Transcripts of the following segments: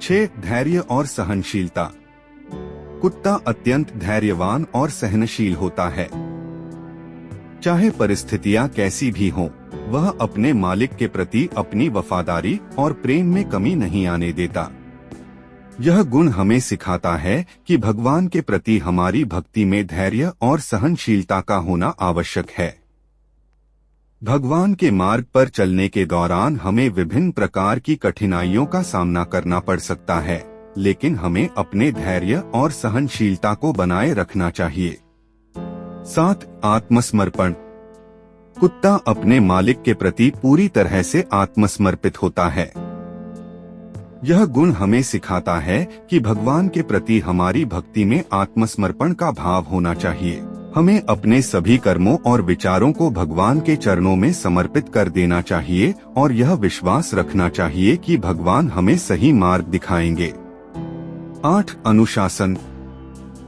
6. धैर्य और सहनशीलता। कुत्ता अत्यंत धैर्यवान और सहनशील होता है। चाहे परिस्थितियां कैसी भी हों, वह अपने मालिक के प्रति अपनी वफादारी और प्रेम में कमी नहीं आने देता। यह गुण हमें सिखाता है कि भगवान के प्रति हमारी भक्ति में धैर्य और सहनशीलता का होना आवश्यक है। भगवान के मार्ग पर चलने के दौरान हमें विभिन्न प्रकार की कठिनाइयों का सामना करना पड़ सकता है, लेकिन हमें अपने धैर्य और सहनशीलता को बनाए रखना चाहिए। 7. आत्मसमर्पण। कुत्ता अपने मालिक के प्रति पूरी तरह से आत्मसमर्पित होता है। यह गुण हमें सिखाता है कि भगवान के प्रति हमारी भक्ति में आत्मसमर्पण का भाव होना चाहिए। हमें अपने सभी कर्मों और विचारों को भगवान के चरणों में समर्पित कर देना चाहिए और यह विश्वास रखना चाहिए कि भगवान हमें सही मार्ग दिखाएंगे। 8. अनुशासन।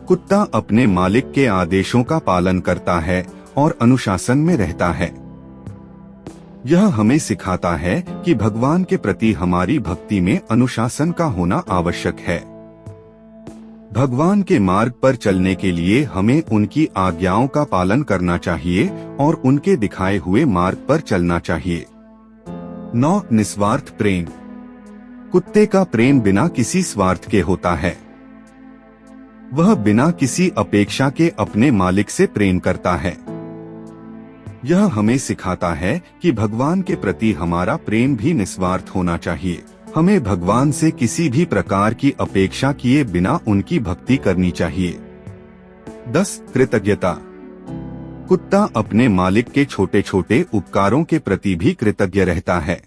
कुत्ता अपने मालिक के आदेशों का पालन करता है और अनुशासन में रहता है। यह हमें सिखाता है कि भगवान के प्रति हमारी भक्ति में अनुशासन का होना आवश्यक है। भगवान के मार्ग पर चलने के लिए हमें उनकी आज्ञाओं का पालन करना चाहिए और उनके दिखाए हुए मार्ग पर चलना चाहिए। 9. निस्वार्थ प्रेम। कुत्ते का प्रेम बिना किसी स्वार्थ के होता है। वह बिना किसी अपेक्षा के अपने मालिक से प्रेम करता है। यह हमें सिखाता है कि भगवान के प्रति हमारा प्रेम भी निस्वार्थ होना चाहिए। हमें भगवान से किसी भी प्रकार की अपेक्षा किए बिना उनकी भक्ति करनी चाहिए। 10. कृतज्ञता। कुत्ता अपने मालिक के छोटे छोटे उपकारों के प्रति भी कृतज्ञ रहता है।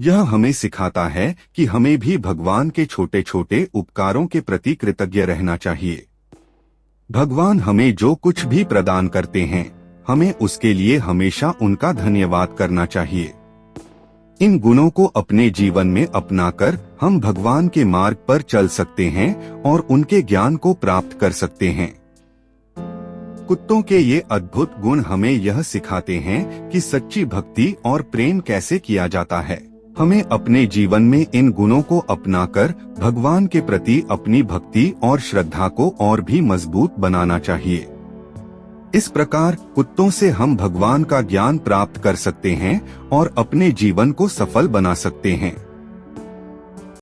यह हमें सिखाता है कि हमें भी भगवान के छोटे छोटे उपकारों के प्रति कृतज्ञ रहना चाहिए। भगवान हमें जो कुछ भी प्रदान करते हैं, हमें उसके लिए हमेशा उनका धन्यवाद करना चाहिए। इन गुणों को अपने जीवन में अपनाकर हम भगवान के मार्ग पर चल सकते हैं और उनके ज्ञान को प्राप्त कर सकते हैं। कुत्तों के ये अद्भुत गुण हमें यह सिखाते हैं कि सच्ची भक्ति और प्रेम कैसे किया जाता है। हमें अपने जीवन में इन गुणों को अपनाकर भगवान के प्रति अपनी भक्ति और श्रद्धा को और भी मजबूत बनाना चाहिए। इस प्रकार कुत्तों से हम भगवान का ज्ञान प्राप्त कर सकते हैं और अपने जीवन को सफल बना सकते हैं।